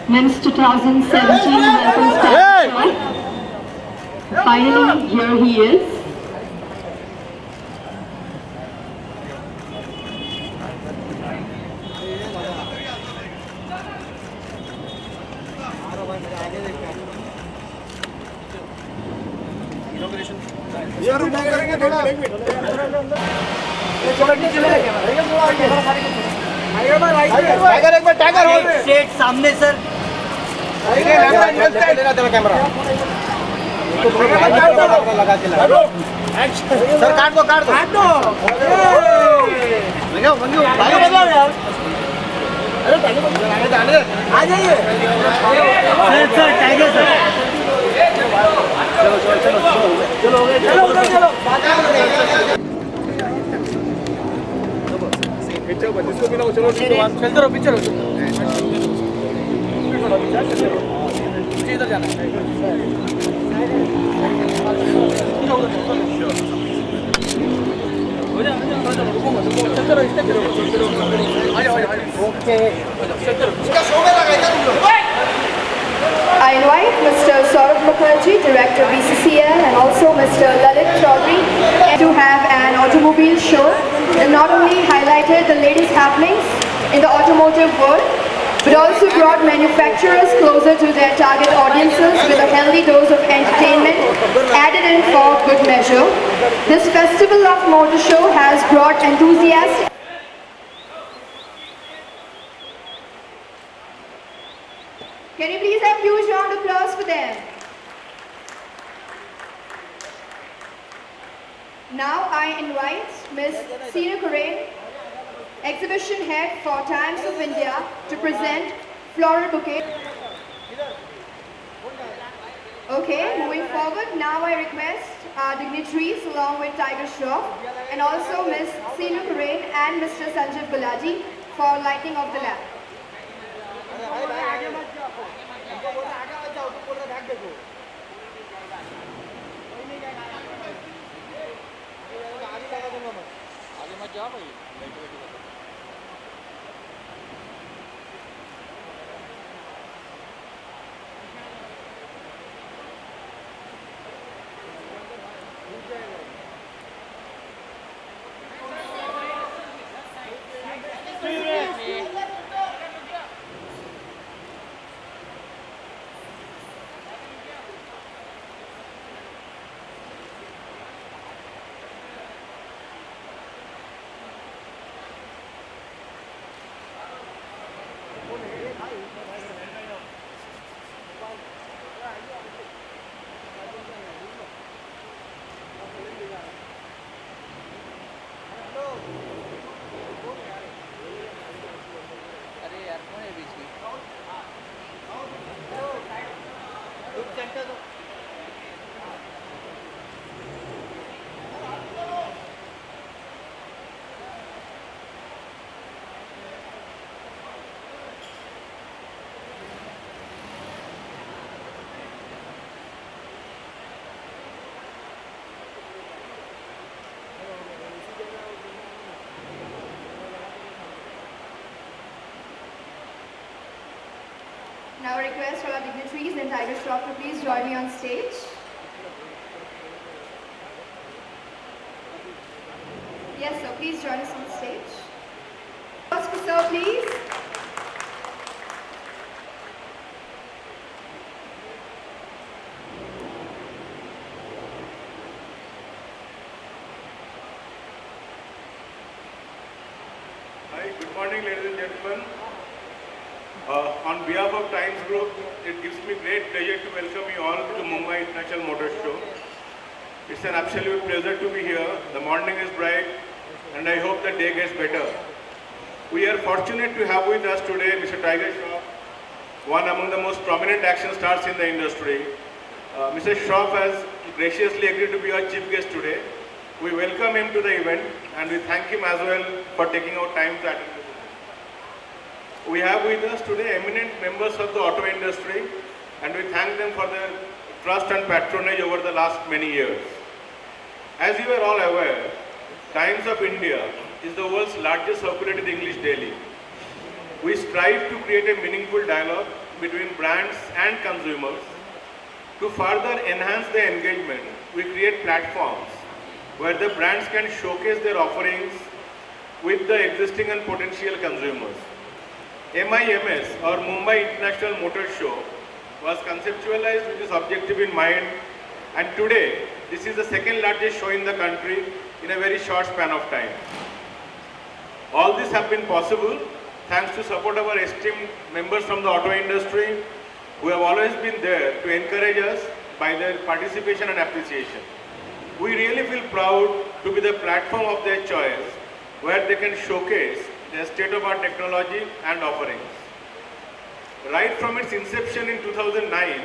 Men's 2017 Melbourne Standard. Finally, here he is. Tiger हो straight सामने sir camera लगा के सर काट दो आ जाइए सर टाइगर सर चलो चलते रहो पिक्चर इधर जाना I invite Mr. Shroff, Director BCCL, and also Mr. Lalit Chaudhary to have an automobile show that not only highlighted the latest happenings in the automotive world, but also brought manufacturers closer to their target audiences with a healthy dose of entertainment added in for good measure. This festival of motor show has brought enthusiasts. Can you please have a huge round of applause for them? Now I invite Ms. Seena Corain, Exhibition Head for Times of India, to present floral bouquet. Okay, moving forward, now I request our dignitaries along with Tiger Shroff and also Ms. Seena Corain and Mr. Sanjeev Gulati for lighting of the lamp. Now I request for our dignitaries and Tiger Shroff to please join me on stage. Yes, sir, please join us on stage. Applause for sir, please. Hi, good morning ladies and gentlemen. On behalf of Times Group, it gives me great pleasure to welcome you all to Mumbai International Motor Show. It's an absolute pleasure to be here. The morning is bright and I hope the day gets better. We are fortunate to have with us today Mr. Tiger Shroff, one among the most prominent action stars in the industry. Mr. Shroff has graciously agreed to be our chief guest today. We welcome him to the event and we thank him as well for taking out time to attend. We have with us today eminent members of the auto industry and we thank them for their trust and patronage over the last many years. As you are all aware, Times of India is the world's largest circulated English daily. We strive to create a meaningful dialogue between brands and consumers. To further enhance the engagement, we create platforms where the brands can showcase their offerings with the existing and potential consumers. MIMS, or Mumbai International Motor Show, was conceptualized with this objective in mind, and today this is the second largest show in the country in a very short span of time. All this have been possible thanks to support of our esteemed members from the auto industry who have always been there to encourage us by their participation and appreciation. We really feel proud to be the platform of their choice where they can showcase their state-of-art technology and offerings. Right from its inception in 2009,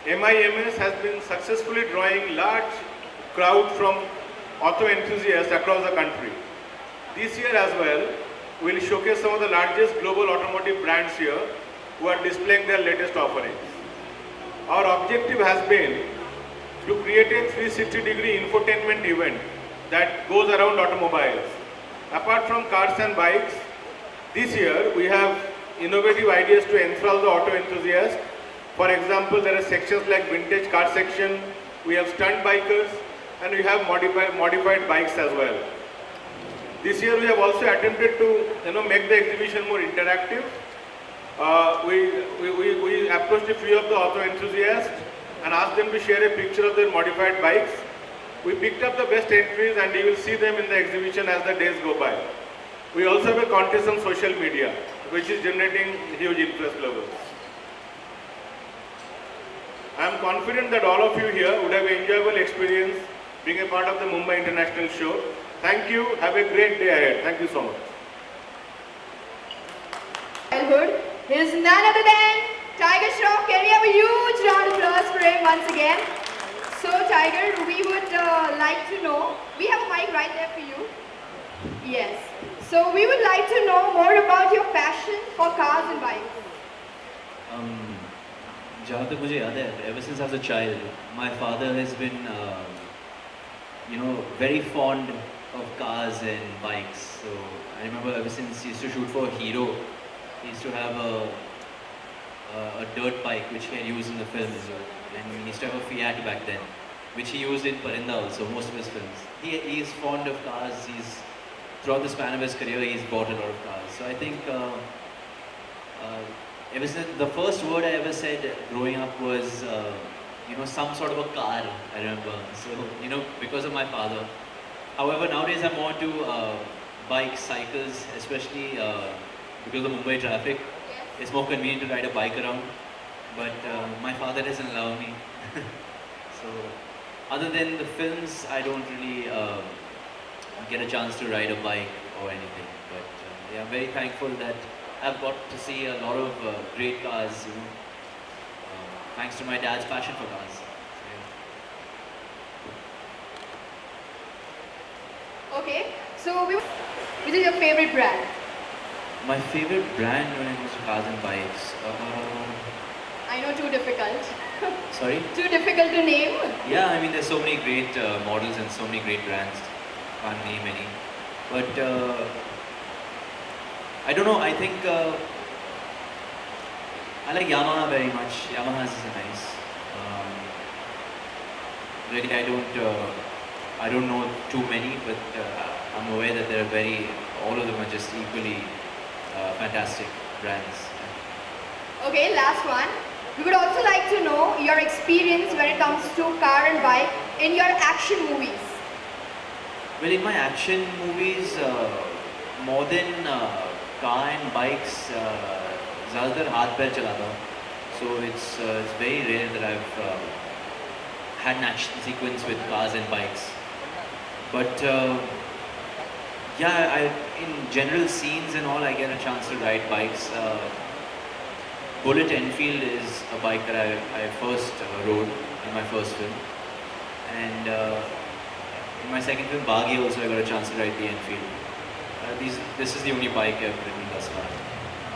MIMS has been successfully drawing large crowd from auto enthusiasts across the country. This year as well, we will showcase some of the largest global automotive brands here who are displaying their latest offerings. Our objective has been to create a 360-degree infotainment event that goes around automobiles. Apart from cars and bikes, this year we have innovative ideas to enthrall the auto enthusiast. For example, there are sections like vintage car section, we have stunt bikers, and we have modified bikes as well. This year we have also attempted to make the exhibition more interactive. We approached a few of the auto enthusiasts and asked them to share a picture of their modified bikes. We picked up the best entries and you will see them in the exhibition as the days go by. We also have a contest on social media which is generating huge interest levels. I am confident that all of you here would have an enjoyable experience being a part of the Mumbai International Show. Thank you. Have a great day ahead. Thank you so much. Childhood is none other than Tiger Shroff. Can we have a huge round of applause for him once again? So Tiger, we would like to know, we have a mic right there for you. Yes. So we would like to know more about your passion for cars and bikes. जहाँ तक मुझे याद है, ever since I was a child, my father has been, very fond of cars and bikes. So I remember ever since he used to shoot for Hero, he used to have a dirt bike which he had used in the film as well. And he used to have a Fiat back then, which he used in Parinda also, most of his films. He is fond of cars. Throughout the span of his career, he's bought a lot of cars. So I think ever since the first word I ever said growing up was, some sort of a car, I remember. So, because of my father. However, nowadays I'm more to bikes, cycles, especially because of Mumbai traffic. It's more convenient to ride a bike around. But my father doesn't allow me. So, other than the films, I don't really get a chance to ride a bike or anything. But I'm very thankful that I've got to see a lot of great cars, thanks to my dad's passion for cars. Okay, so which is your favorite brand? My favorite brand when it comes to cars and bikes? I know, too difficult. Sorry? Too difficult to name? Yeah, I mean there's so many great models and so many great brands. Can't name any. But I don't know, I think I like Yamaha very much. Yamaha's is nice. Really, I don't know too many, but I'm aware that all of them are just equally fantastic brands. Okay, last one. We would also like to know your experience when it comes to car and bike in your action movies. Well, in my action movies, more than car and bikes, ज़्यादातर हाथ पैर चलाता हूँ. So it's very rare that I've had an action sequence with cars and bikes. But in general scenes and all, I get a chance to ride bikes. Bullet Enfield is a bike that I first rode in my first film, and in my second film, Baghi, also I got a chance to ride the Enfield. This is the only bike I've ridden thus far.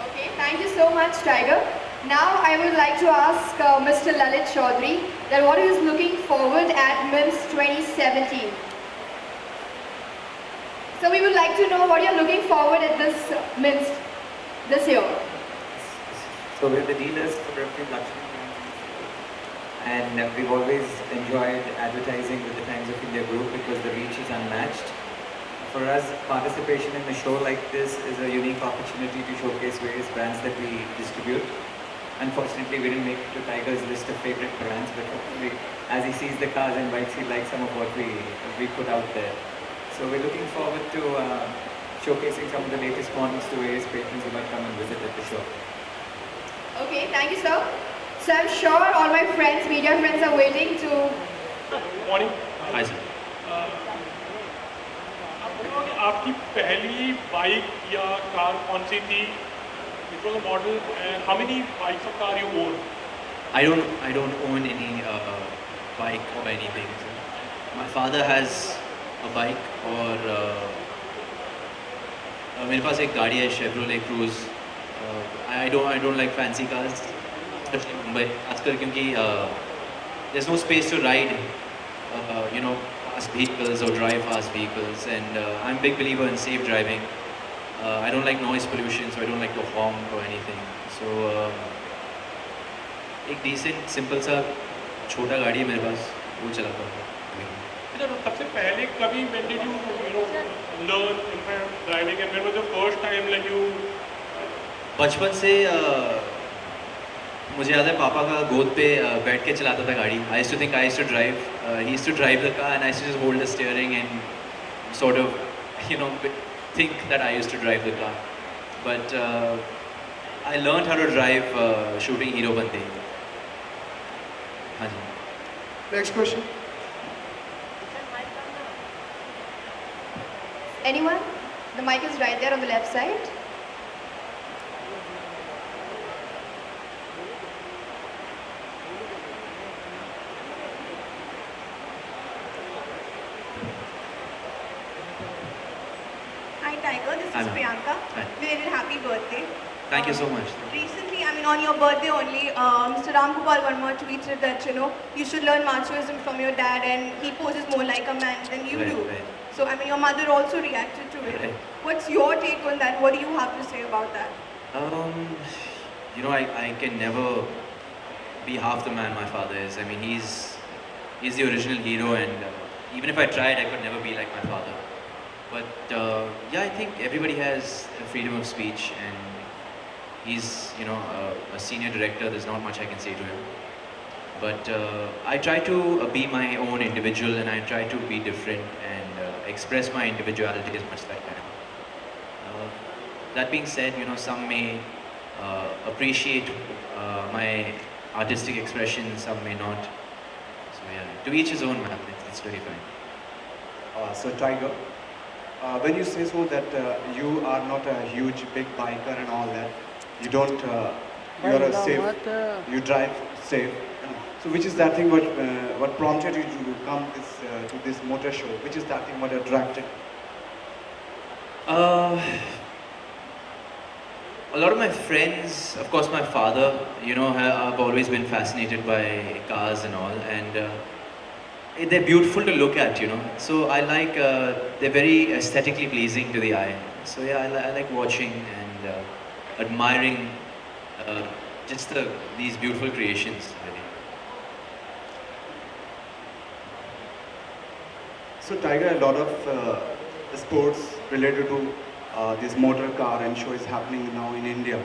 Okay, thank you so much, Tiger. Now I would like to ask Mr. Lalit Chaudhary that what he is looking forward at MIMS 2017. So we would like to know what you're looking forward at this this year. So we're the dealers for a few luxury brands, and we've always enjoyed advertising with the Times of India group because the reach is unmatched. For us, participation in a show like this is a unique opportunity to showcase various brands that we distribute. Unfortunately, we didn't make it to Tiger's list of favorite brands, but hopefully, as he sees the cars and bikes, he'd like some of what we put out there. So we're looking forward to showcasing some of the latest models to various patrons who might come and visit at the show. Okay, thank you, sir. So I'm sure all my friends, media friends, are waiting to. Morning Hi, sir. आप बताओ कि आपकी पहली bike या car कौन सी थी? Which was a model and how many bikes or car you own? I don't own any bike or anything. Sir. My father has a bike और मेरे पास एक गाड़ी है Chevrolet Cruze. I don't like fancy cars, especially in Mumbai. खासकर क्योंकि there's no space to ride, fast vehicles or drive fast vehicles, and I'm a big believer in safe driving. I don't like noise pollution, so I don't like to honk or anything. So एक decent simple सा छोटा गाड़ी है मेरे पास, वो चलाता हूँ. अच्छा, तो सबसे पहले कभी when did you learn in fact driving and when was the first time like you? बचपन से मुझे याद है पापा का गोद पे बैठ के चलाता था गाड़ी. I used to think I used to drive. He used to drive the car and I used to just hold the steering and sort of, think that I used to drive the car. But I learned how to drive shooting Hero Bande. हाँ जी. Next question. Anyone? The mic is right there on the left side. Hi Tiger, this is Hi. Priyanka. Hi. Belated happy birthday. Thank you so much. Recently, on your birthday only, Mr. Ram Gopal Verma tweeted that, you should learn machoism from your dad and he poses more like a man than you Right, do. right. So, your mother also reacted to it. Right. What's your take on that? What do you have to say about that? I can never be half the man my father is. I mean, he's the original hero, and even if I tried, I could never be like my father. But I think everybody has freedom of speech, and he's a senior director. There's not much I can say to him. But I try to be my own individual, and I try to be different and express my individuality as much as I can. That being said, some may appreciate my artistic expression, some may not. So yeah, to each his own, man. It's really fine. So Tiger, when you say so that you are not a huge big biker and all that, you don't, you are a safe, you drive safe. So which is that thing what prompted you to come to this motor show? Which is that thing what attracted? A lot of my friends, of course my father, I've always been fascinated by cars and all, and they're beautiful to look at, So I like, they're very aesthetically pleasing to the eye. So yeah, I like watching and admiring just these beautiful creations, really. So Tiger, a lot of sports related to this motor car and show is happening now in India.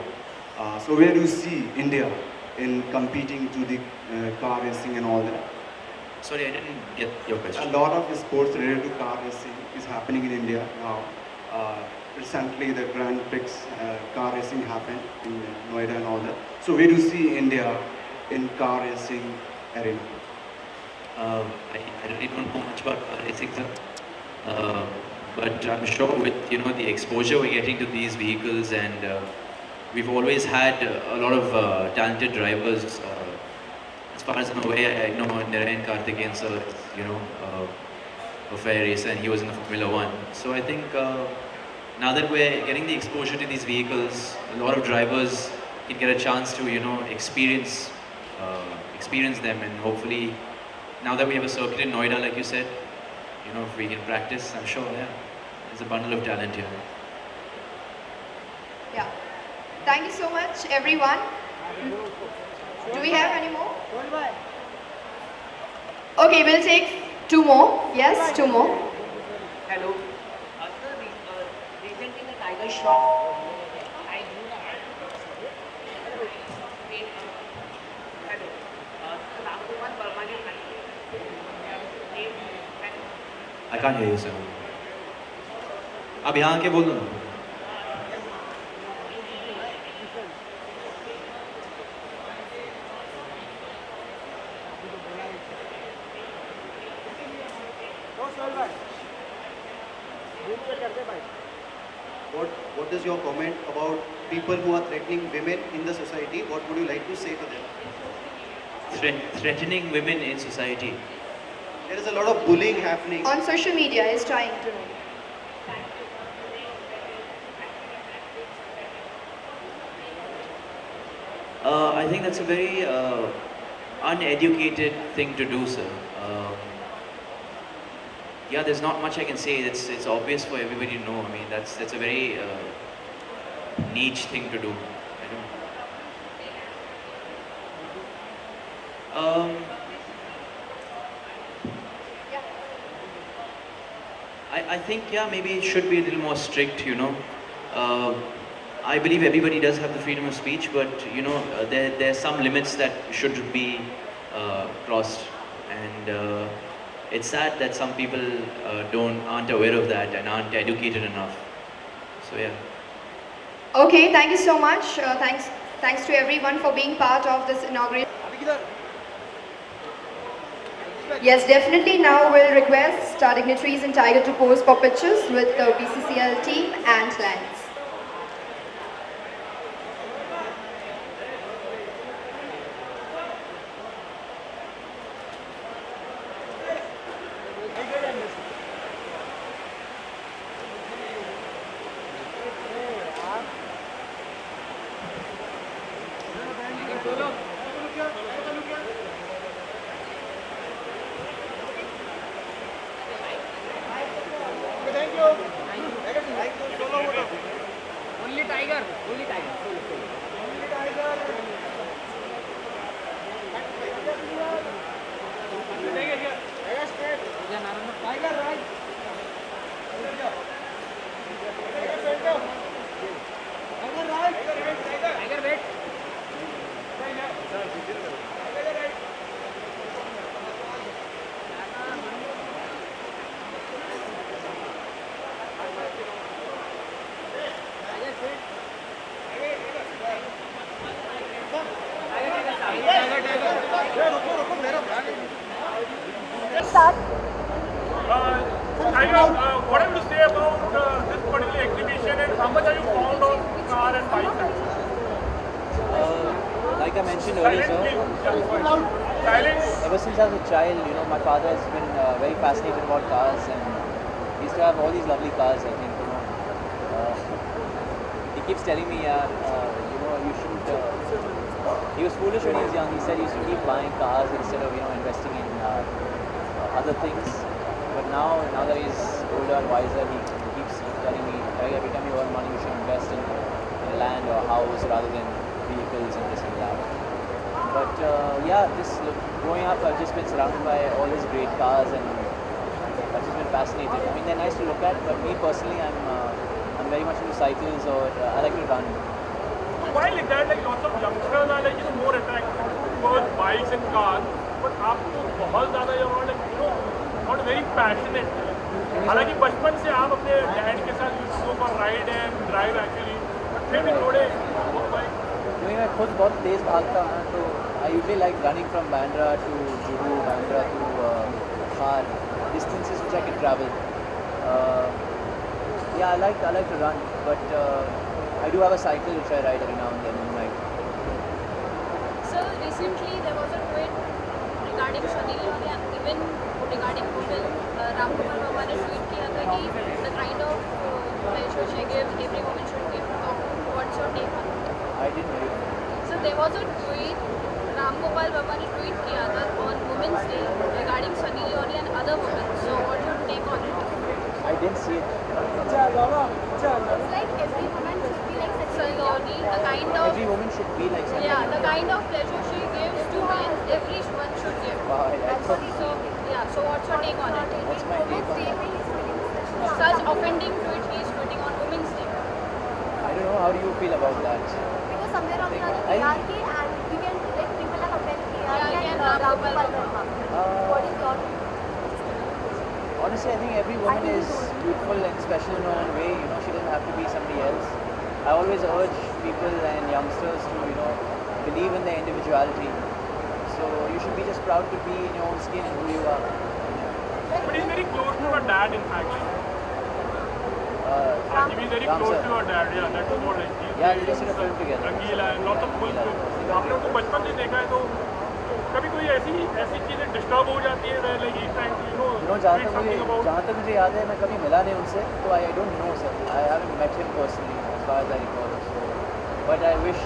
So where do you see India in competing to the car racing and all that? Sorry, I didn't get your question. A lot of sports related to car racing is happening in India now. Recently, the Grand Prix car racing happened in Noida and all that. So where do you see India in car racing arena? I really don't know much about car racing, sir. But I'm sure with the exposure we're getting to these vehicles, and we've always had a lot of talented drivers. As far as I'm aware, I know Narayan Karthikeyan sir, a fair racer, and he was in the Formula One. So I think now that we're getting the exposure to these vehicles, a lot of drivers can get a chance to experience them, and hopefully now that we have a circuit in Noida, like you said, if we can practice, I'm sure, yeah, there's a bundle of talent here. Yeah. Thank you so much, everyone. Do we have any more? Okay, we'll take two more. Yes, two more. Hello. Sir, recently the Tiger Shroff. I do Hello. Ramkumar Varmani. I can't hear you, sir. अब यहाँ के बोल दो ना. What is your comment about people who are threatening women in the society? What would you like to say to them? Threatening women in society. There is a lot of bullying happening. On social media is trying to. I think that's a very uneducated thing to do, sir. Yeah, there's not much I can say. It's obvious for everybody to know. I mean, that's a very niche thing to do. I think, yeah, maybe it should be a little more strict, you know. I believe everybody does have the freedom of speech, but, you know, there are some limits that should be crossed. And it's sad that some people aren't aware of that and aren't educated enough. So, yeah. Okay, thank you so much. Thanks to everyone for being part of this inauguration. Yes, definitely now we'll request our dignitaries and Tiger to pose for pictures with the BCCL team and clients. Only Tiger. Only Tiger. Tiger, right? Tiger, wait. Tiger, what have you to say about this particular exhibition and how much are you fond of car and bike? Like I mentioned earlier, sir, ever since I was a child, you know, my father has been very fascinated about cars, and he used to have all these lovely cars. I think, you know, he keeps telling me, you know, you shouldn't. He was foolish when he was young. He said he used to keep buying cars instead of, you know, investing in other things. But now that he's older and wiser, he keeps telling me, every time you earn money, you should invest in land or a house rather than vehicles and this and that. But yeah, growing up, I've just been surrounded by all these great cars, and I've just been fascinated. I mean, they're nice to look at, but me personally, I'm very much into cycles, or I like to run. Why like that? Like lots of youngsters are like, you know, more attracted towards bikes and cars, but आपको बहुत ज़्यादा ये और like, you know, not very passionate. हालांकि बचपन से आप अपने डैड के साथ go for ride and drive actually, but फिर भी थोड़े bike. क्योंकि मैं खुद बहुत तेज भागता हूँ ना, तो I usually like running from Bandra to Juhu, Bandra to Khar, distances which I can travel. Yeah, I like to run, but I do have a cycle which I ride every now and then in my. So recently there was a tweet regarding Sunny Leone and even regarding women. Ramkumar Baba ने tweet किया था कि the kind of pleasure she gives, every woman should give. So what's your take on it? I didn't know. So there was a tweet Ramkumar Baba ने tweet किया था on Women's Day regarding Sunny Leone and other women. So what's your take on it? I didn't see it. It's like every woman should be like Saloni, the kind of Every woman should be like Sanjay. yeah, the kind of pleasure she gives to men, everyone should give. Wow, I like that. So yeah, so what's your take on it? What's my take on that? Such offending tweet he's tweeting on Women's Day. I don't know, how do you feel about that? Because somewhere on the KRK and we can like people are comparing KRK Yeah, and Ram Ram Gopal Gopal Verma. Verma. What is your Honestly, I think every woman is beautiful and special in her own way. You know, she doesn't have to be somebody else. I always urge people and youngsters to, you know, believe in their individuality. So you should be just proud to be in your own skin and who you are. But he's very close to her dad, in fact. He's very Ram close sir. to her dad. Yeah, that was what like. Yeah, they just did a film together. Rangeela and lots of cool films. आपने उनको बचपन से देखा है तो कभी कोई ऐसी चीजें डिस्टर्ब हो जाती है like each time you know जहाँ तक मुझे याद है मैं कभी मिला नहीं उनसे तो I don't know sir. I haven't met him personally as far as I recall. So, but I wish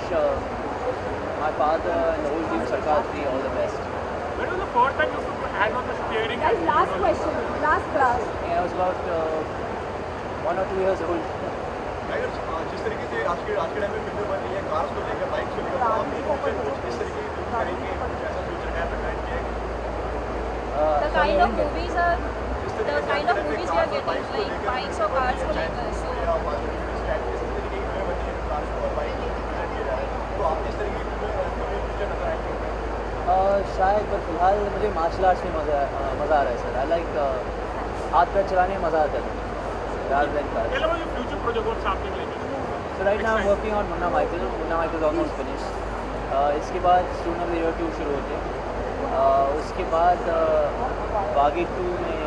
my father and the whole team Sarkar 3 all the best. When was the first time you took your hand on the steering? Guys, last question. Last class. I was about 1 or 2 years old. जिस तरीके से आज के time में फिल्में बन रही है कार्स को लेकर बाइक्स को लेकर आप भी कुछ इस तरीके की फिल्म करेंगे कुछ ऐसा फ्यूचर है प्लान किया The kind of movies we are getting like bikes or cars को लेकर. So इस तरीके की फिल्में बनती है कार्स और बाइक तो आप इस तरीके की फिल्में फ्यूचर नजर आएंगे शायद पर फिलहाल मुझे मार्शल आर्ट्स में मज़ा आ रहा है सर. I like हाथ पैर चलाने में मज़ा आता है rather than cars. Tell about your future project, what's happening like? So right now I'm working on Munna Michael. Munna Michael is almost finished. इसके बाद Student of the Year 2 शुरू होते हैं. उसके बाद बागी 2 में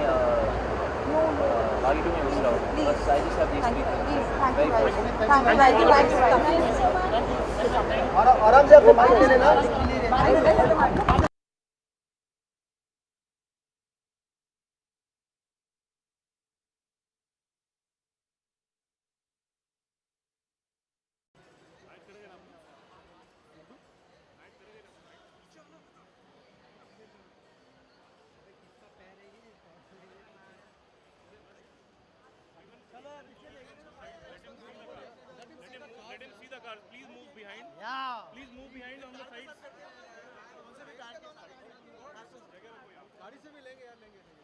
घुस रहा हूँ. बस I just have these 3 things. Very close. आराम से आपको माइक ले लेना Let him see the car. Please move behind. Please move behind on the sides. गाड़ी से भी लेंगे यार लेंगे